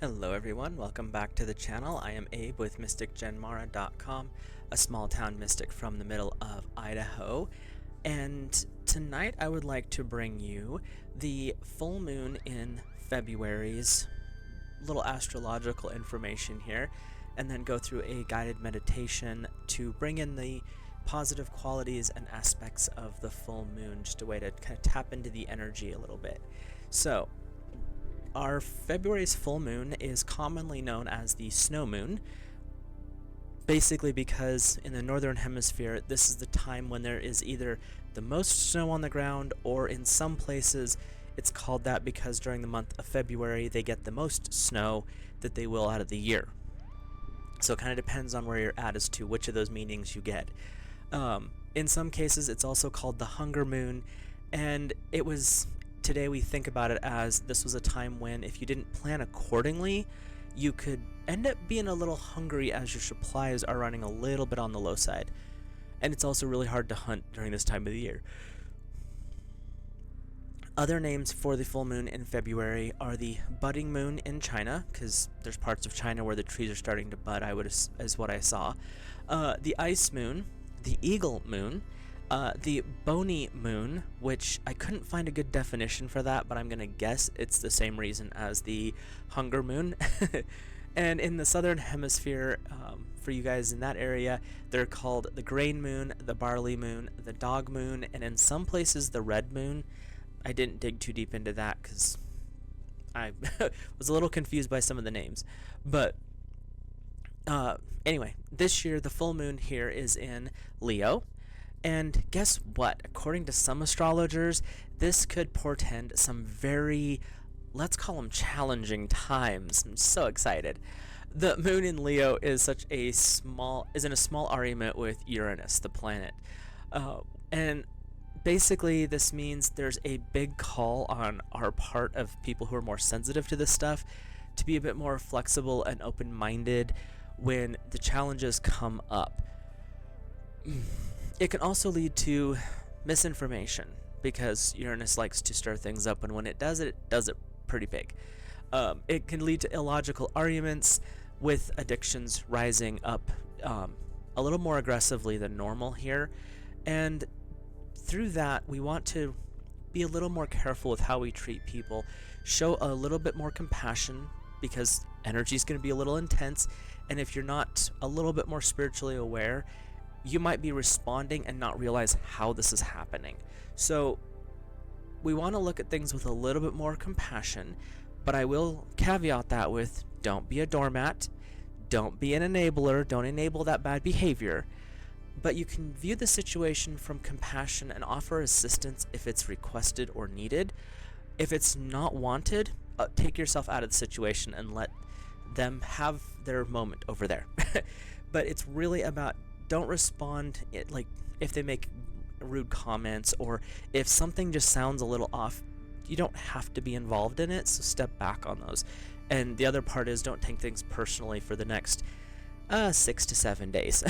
Hello everyone, welcome back to the channel. I am Abe with MysticGenMara.com, a small town mystic from the middle of Idaho. And tonight I would like to bring you the full moon in February's little astrological information here, and then go through a guided meditation to bring in the positive qualities and aspects of the full moon, just a way to kind of tap into the energy a little bit. So, our February's full moon is commonly known as the snow moon, basically because in the northern hemisphere this is the time when there is either the most snow on the ground, or in some places it's called that because during the month of February they get the most snow that they will out of the year. So it kind of depends on where you're at as to which of those meanings you get. In some cases it's also called the hunger moon, and today we think about it as this was a time when if you didn't plan accordingly, you could end up being a little hungry as your supplies are running a little bit on the low side. And it's also really hard to hunt during this time of the year. Other names for the full moon in February are the budding moon in China, because there's parts of China where the trees are starting to bud, is what I saw. The ice moon, the eagle moon, the bony moon, which I couldn't find a good definition for that, but I'm going to guess it's the same reason as the hunger moon. And in the southern hemisphere, for you guys in that area, they're called the grain moon, the barley moon, the dog moon, and in some places the red moon. I didn't dig too deep into that because I was a little confused by some of the names. But anyway, this year the full moon here is in Leo. And guess what? According to some astrologers, this could portend some very, let's call them challenging times. I'm so excited. The moon in Leo is in a small argument with Uranus, the planet. And basically this means there's a big call on our part of people who are more sensitive to this stuff to be a bit more flexible and open-minded when the challenges come up. It can also lead to misinformation because Uranus likes to stir things up, and when it does it pretty big. It can lead to illogical arguments, with addictions rising up a little more aggressively than normal here, and through that we want to be a little more careful with how we treat people, show a little bit more compassion, because energy is going to be a little intense, and if you're not a little bit more spiritually aware, you might be responding and not realize how this is happening. So we want to look at things with a little bit more compassion, but I will caveat that with don't be a doormat, don't be an enabler, don't enable that bad behavior, but you can view the situation from compassion and offer assistance if it's requested or needed. If it's not wanted, take yourself out of the situation and let them have their moment over there. But it's really about don't respond like if they make rude comments, or if something just sounds a little off, you don't have to be involved in it, so step back on those. And the other part is don't take things personally for the next 6 to 7 days.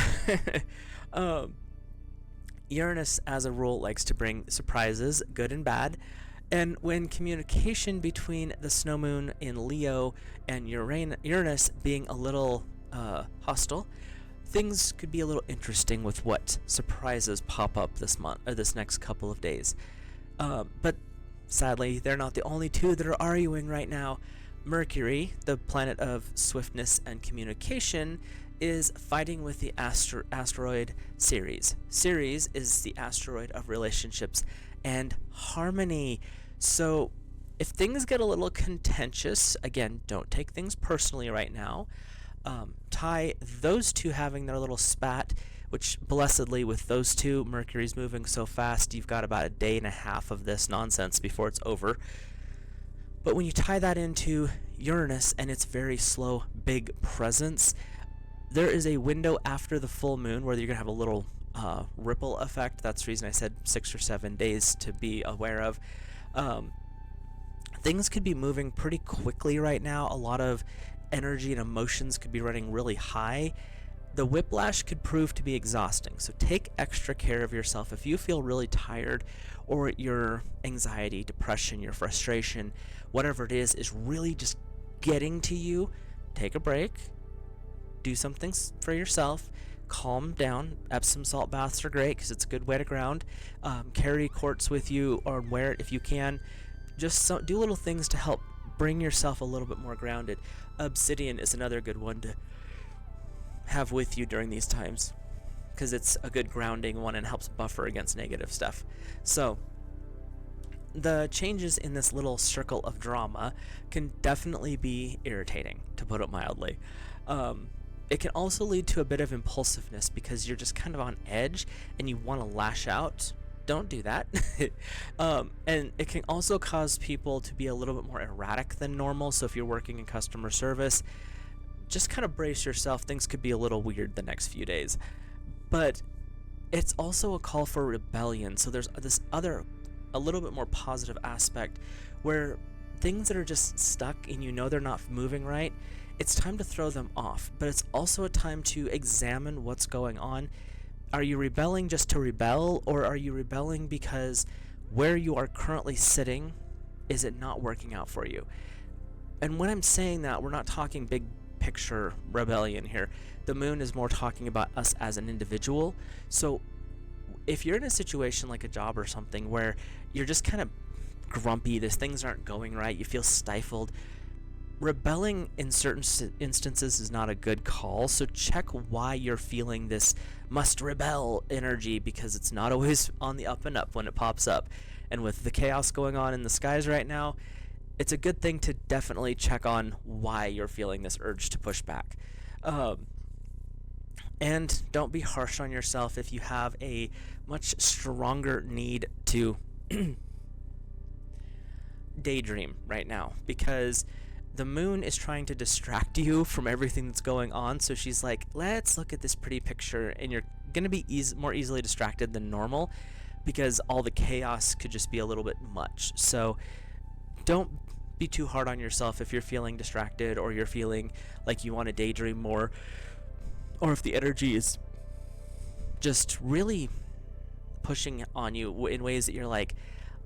Uranus, as a rule, likes to bring surprises, good and bad. And when communication between the snow moon in Leo and Uranus being a little hostile, things could be a little interesting with what surprises pop up this month or this next couple of days. But sadly, they're not the only two that are arguing right now. Mercury, the planet of swiftness and communication, is fighting with the asteroid Ceres. Ceres is the asteroid of relationships and harmony. So if things get a little contentious, again, don't take things personally right now. Tie those two having their little spat, which blessedly with those two, Mercury's moving so fast, you've got about a day and a half of this nonsense before it's over. But when you tie that into Uranus and its very slow, big presence, there is a window after the full moon where you're going to have a little ripple effect. That's the reason I said 6 or 7 days to be aware of. Things could be moving pretty quickly right now. A lot of energy and emotions could be running really high. The whiplash could prove to be exhausting, so take extra care of yourself. If you feel really tired, or your anxiety, depression, your frustration, whatever it is really just getting to you, take a break, do something for yourself, calm down. Epsom salt baths are great because it's a good way to ground. Carry quartz with you or wear it if you can. Just do little things to help bring yourself a little bit more grounded. Obsidian is another good one to have with you during these times because it's a good grounding one and helps buffer against negative stuff. So the changes in this little circle of drama can definitely be irritating, to put it mildly. It can also lead to a bit of impulsiveness because you're just kind of on edge and you want to lash out. Don't do that. And it can also cause people to be a little bit more erratic than normal. So if you're working in customer service, just kind of brace yourself. Things could be a little weird the next few days. But it's also a call for rebellion. So there's this other, a little bit more positive aspect where things that are just stuck and you know they're not moving right, it's time to throw them off. But it's also a time to examine what's going on. Are you rebelling just to rebel, or are you rebelling because where you are currently sitting, is it not working out for you? And when I'm saying that, we're not talking big picture rebellion here. The moon is more talking about us as an individual. So if you're in a situation like a job or something where you're just kind of grumpy, things aren't going right, you feel stifled, rebelling in certain instances is not a good call. So check why you're feeling this must rebel energy, because it's not always on the up and up when it pops up. And with the chaos going on in the skies right now, it's a good thing to definitely check on why you're feeling this urge to push back. And don't be harsh on yourself if you have a much stronger need to daydream right now, because the moon is trying to distract you from everything that's going on. So she's like, let's look at this pretty picture, and you're going to be more easily distracted than normal because all the chaos could just be a little bit much. So don't be too hard on yourself if you're feeling distracted or you're feeling like you want to daydream more, or if the energy is just really pushing on you in ways that you're like,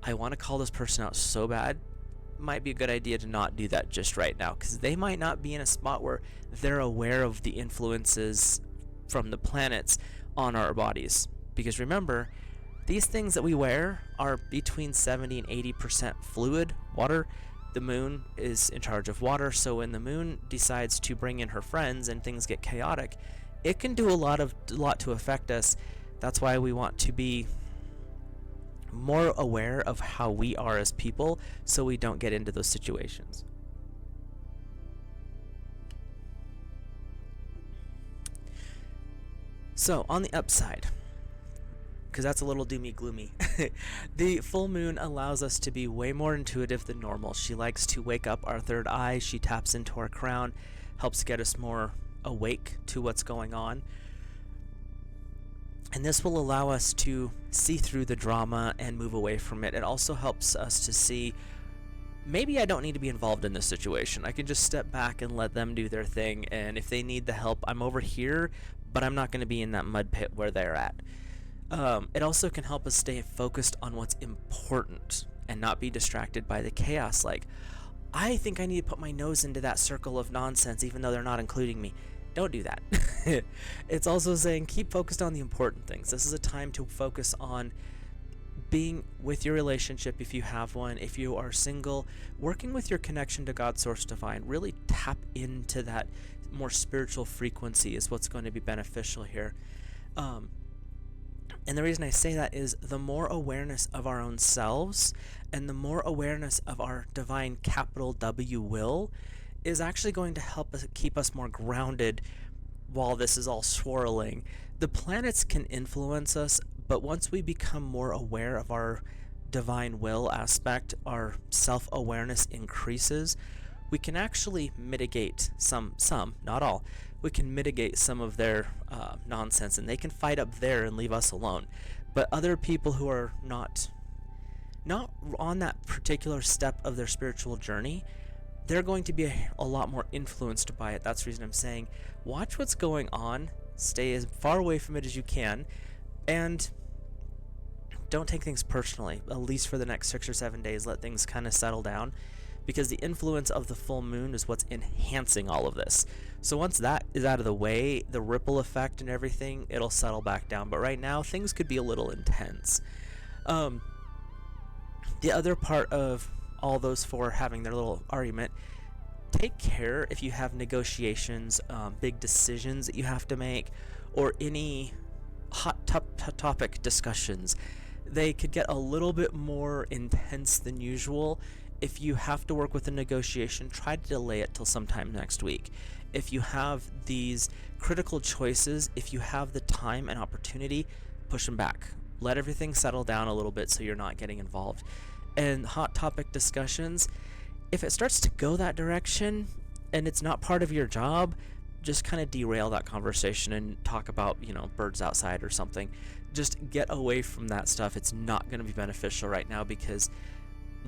I want to call this person out so bad. Might be a good idea to not do that just right now, because they might not be in a spot where they're aware of the influences from the planets on our bodies. Because remember, these things that we wear are between 70 and 80% fluid, water. The moon is in charge of water, so when the moon decides to bring in her friends and things get chaotic, it can do a lot to affect us. That's why we want to be more aware of how we are as people so we don't get into those situations. So on the upside, because that's a little doomy gloomy, the full moon allows us to be way more intuitive than normal. She likes to wake up our third eye. She taps into our crown, helps get us more awake to what's going on. And this will allow us to see through the drama and move away from it. It also helps us to see, maybe I don't need to be involved in this situation. I can just step back and let them do their thing. And if they need the help, I'm over here, but I'm not going to be in that mud pit where they're at. It also can help us stay focused on what's important and not be distracted by the chaos. Like, I think I need to put my nose into that circle of nonsense even though they're not including me. Don't do that. It's also saying keep focused on the important things. This is a time to focus on being with your relationship if you have one. If you are single, working with your connection to God, Source Divine. Really tap into that more spiritual frequency is what's going to be beneficial here. And the reason I say that is the more awareness of our own selves and the more awareness of our divine capital W will is actually going to help us keep us more grounded while this is all swirling. The planets can influence us, but once we become more aware of our divine will aspect, our self-awareness increases, we can actually mitigate some, not all, we can mitigate some of their nonsense, and they can fight up there and leave us alone. But other people who are not on that particular step of their spiritual journey, they're going to be a lot more influenced by it. That's the reason I'm saying watch what's going on, stay as far away from it as you can, and don't take things personally, at least for the next 6 or 7 days. Let things kind of settle down, because the influence of the full moon is what's enhancing all of this. So once that is out of the way, the ripple effect and everything, it'll settle back down. But right now, things could be a little intense. The other part of all those four having their little argument, take care if you have negotiations, big decisions that you have to make, or any hot topic discussions. They could get a little bit more intense than usual. If you have to work with a negotiation, try to delay it till sometime next week. If you have these critical choices, if you have the time and opportunity, push them back. Let everything settle down a little bit so you're not getting involved. And hot topic discussions, if it starts to go that direction and it's not part of your job, just kind of derail that conversation and talk about, birds outside or something. Just get away from that stuff. It's not going to be beneficial right now, because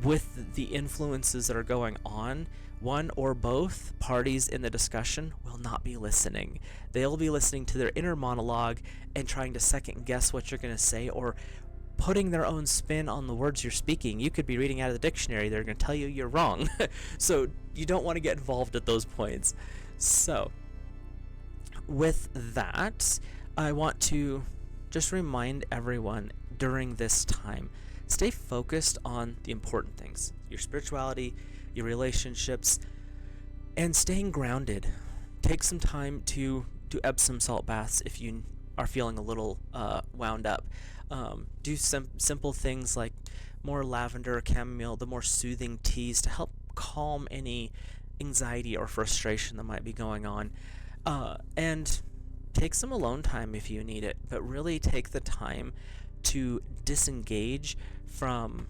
with the influences that are going on, one or both parties in the discussion will not be listening. They'll be listening to their inner monologue and trying to second guess what you're going to say, or putting their own spin on the words you're speaking. You could be reading out of the dictionary. They're going to tell you you're wrong. So you don't want to get involved at those points. So with that, I want to just remind everyone during this time, stay focused on the important things, your spirituality, your relationships, and staying grounded. Take some time to do Epsom salt baths if you are feeling a little wound up. Do some simple things like more lavender, chamomile, the more soothing teas to help calm any anxiety or frustration that might be going on. And take some alone time if you need it, but really take the time to disengage from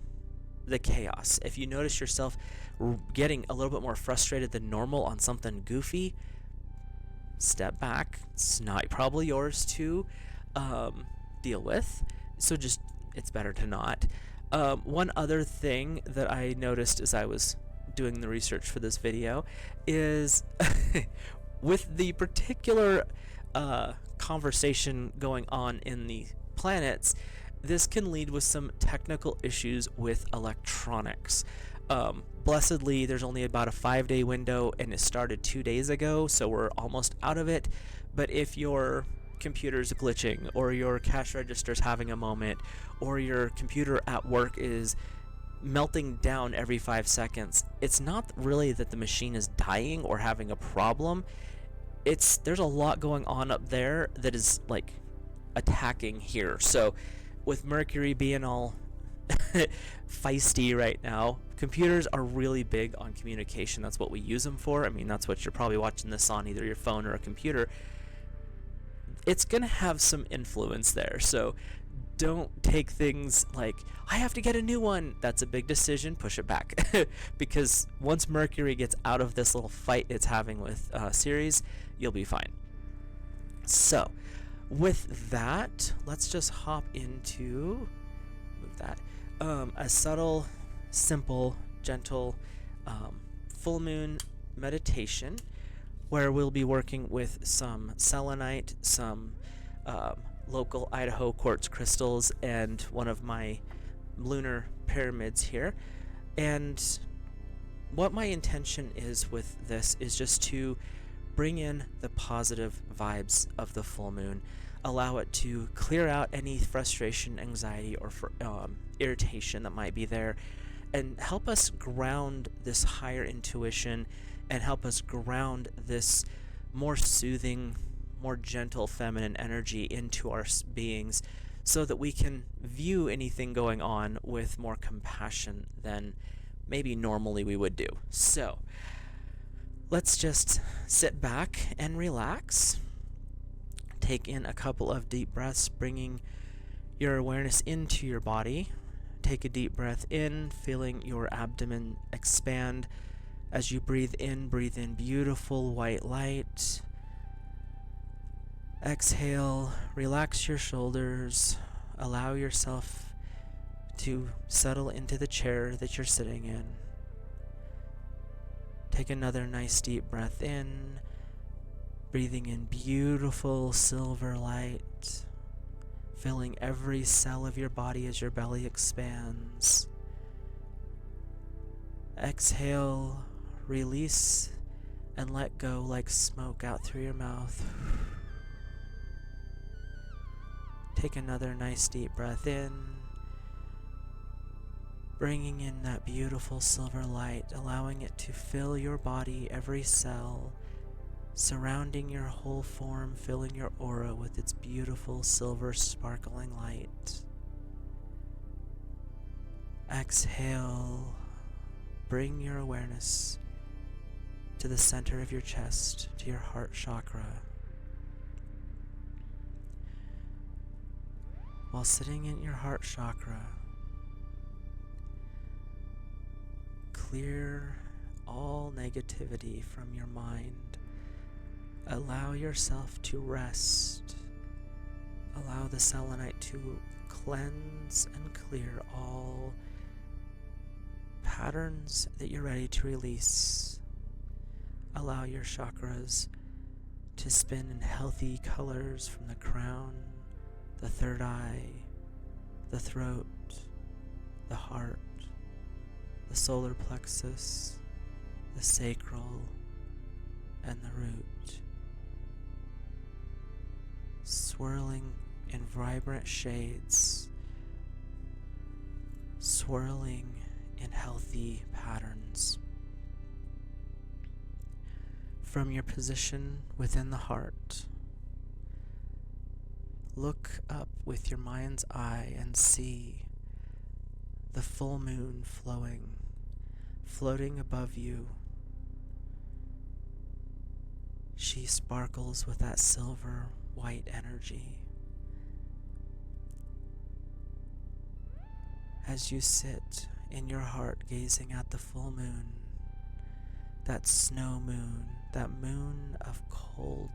the chaos. If you notice yourself getting a little bit more frustrated than normal on something goofy, step back. It's not probably yours to deal with, so just it's better to not. One other thing that I noticed as I was doing the research for this video is with the particular conversation going on in the planets, this can lead with some technical issues with electronics. Blessedly, there's only about a 5-day window, and it started 2 days ago, so we're almost out of it. But if your computer's glitching, or your cash register's having a moment, or your computer at work is melting down every 5 seconds, it's not really that the machine is dying or having a problem. There's a lot going on up there that is like attacking here. So with Mercury being all feisty right now, computers are really big on communication. That's what we use them for. I mean, that's what you're probably watching this on, either your phone or a computer. It's gonna have some influence there, so don't take things like, I have to get a new one. That's a big decision. Push it back. Because once Mercury gets out of this little fight it's having with Ceres, you'll be fine. So with that, let's just hop into a subtle, simple, gentle full moon meditation, where we'll be working with some selenite, some local Idaho quartz crystals, and one of my lunar pyramids here. And what my intention is with this is just to bring in the positive vibes of the full moon, allow it to clear out any frustration, anxiety, or irritation that might be there, and help us ground this higher intuition, and help us ground this more soothing, more gentle feminine energy into our beings, so that we can view anything going on with more compassion than maybe normally we would do. So let's just sit back and relax. Take in a couple of deep breaths, bringing your awareness into your body. Take a deep breath in, feeling your abdomen expand. As you breathe in beautiful white light. Exhale, relax your shoulders. Allow yourself to settle into the chair that you're sitting in. Take another nice deep breath in, breathing in beautiful silver light, filling every cell of your body as your belly expands. Exhale, release, and let go like smoke out through your mouth. Take another nice deep breath in, bringing in that beautiful silver light, allowing it to fill your body, every cell, surrounding your whole form, filling your aura with its beautiful silver sparkling light. Exhale, bring your awareness to the center of your chest, to your heart chakra. While sitting in your heart chakra, clear all negativity from your mind. Allow yourself to rest. Allow the selenite to cleanse and clear all patterns that you're ready to release. Allow your chakras to spin in healthy colors from the crown, the third eye, the throat, the heart, the solar plexus, the sacral, and the root, swirling in vibrant shades, swirling in healthy patterns. From your position within the heart, look up with your mind's eye and see the full moon floating above you. She sparkles with that silver white energy. As you sit in your heart gazing at the full moon, that snow moon, that moon of cold,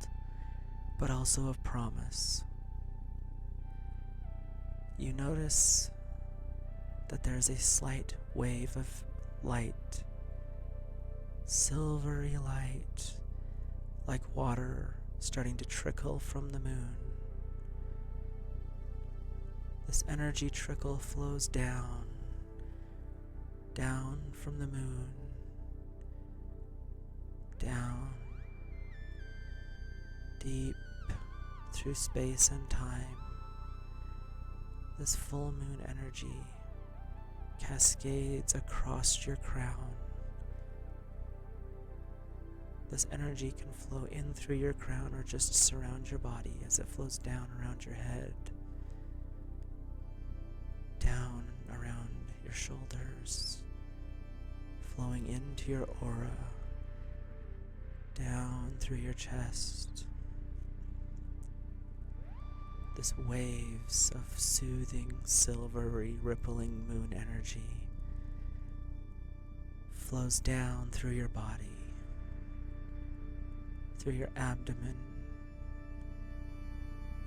but also of promise, you notice that there is a slight wave of light, silvery light, like water starting to trickle from the moon. This energy trickle flows down from the moon, down, deep through space and time. This full moon energy cascades across your crown. This energy can flow in through your crown or just surround your body as it flows down around your head, down around your shoulders, flowing into your aura, down through your chest. This waves of soothing, silvery, rippling moon energy flows down through your body, through your abdomen.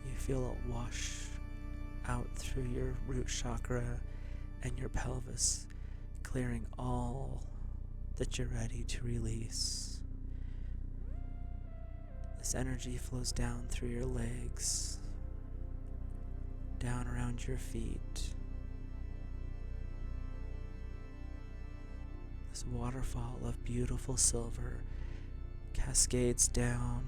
You feel it wash out through your root chakra and your pelvis, clearing all that you're ready to release. This energy flows down through your legs, down around your feet. This waterfall of beautiful silver cascades down,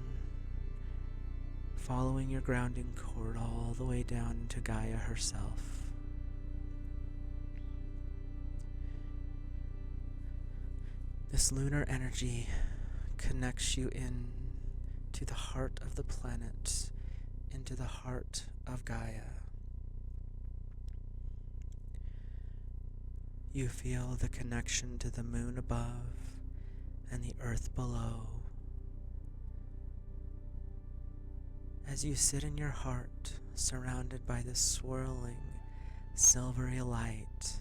following your grounding cord all the way down into Gaia herself. This lunar energy connects you in to the heart of the planet, into the heart of Gaia. You feel the connection to the moon above and the earth below. As you sit in your heart, surrounded by this swirling, silvery light,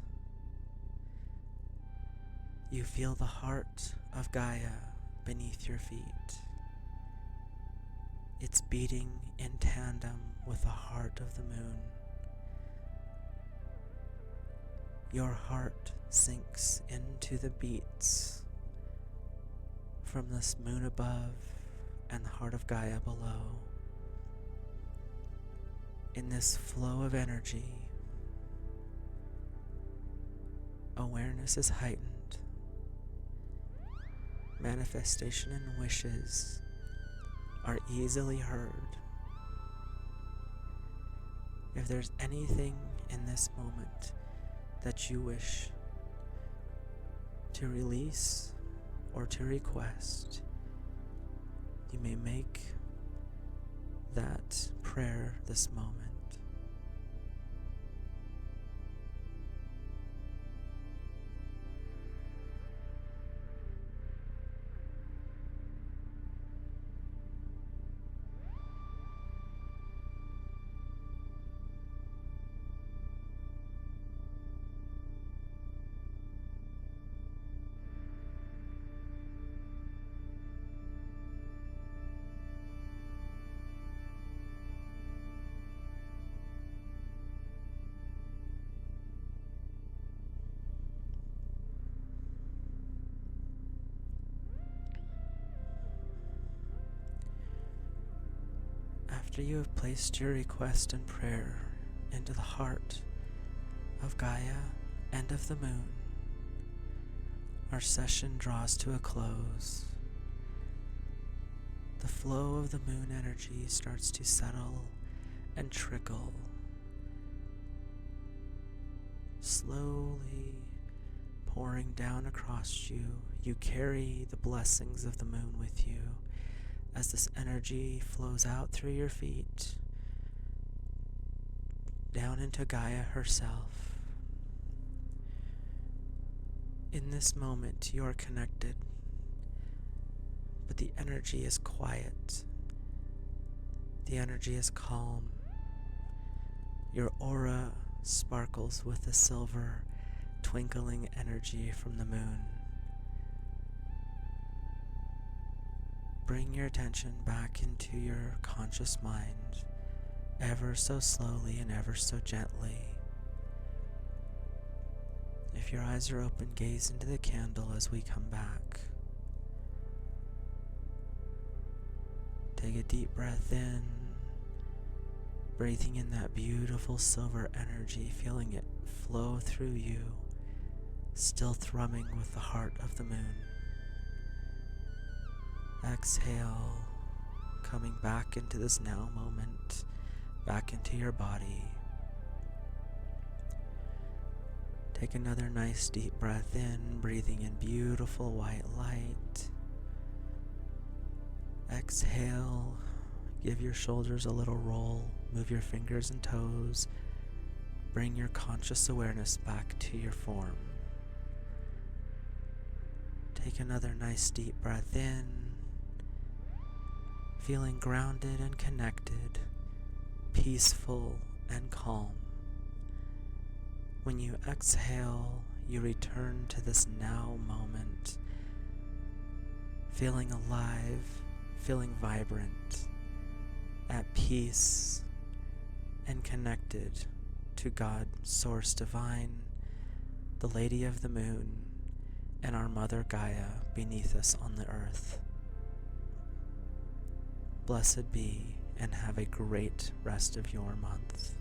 you feel the heart of Gaia beneath your feet. It's beating in tandem with the heart of the moon. Your heart sinks into the beats from this moon above and the heart of Gaia below. In this flow of energy, awareness is heightened manifestation and wishes are easily heard. If there's anything in this moment that you wish to release or to request, you may make that prayer this moment. After you have placed your request and prayer into the heart of Gaia and of the moon, our session draws to a close. The flow of the moon energy starts to settle and trickle, slowly pouring down across you. You carry the blessings of the moon with you as this energy flows out through your feet, down into Gaia herself. In this moment, you are connected, but the energy is quiet. The energy is calm. Your aura sparkles with the silver, twinkling energy from the moon. Bring your attention back into your conscious mind, ever so slowly and ever so gently. If your eyes are open, gaze into the candle as we come back. Take a deep breath in, breathing in that beautiful silver energy, feeling it flow through you, still thrumming with the heart of the moon. Exhale, coming back into this now moment, back into your body. Take another nice deep breath in, breathing in beautiful white light. Exhale, give your shoulders a little roll, move your fingers and toes, bring your conscious awareness back to your form. Take another nice deep breath in, feeling grounded and connected, peaceful and calm. When you exhale, you return to this now moment, feeling alive, feeling vibrant, at peace, and connected to God, Source Divine, the Lady of the Moon, and our Mother Gaia beneath us on the earth. Blessed be, and have a great rest of your month.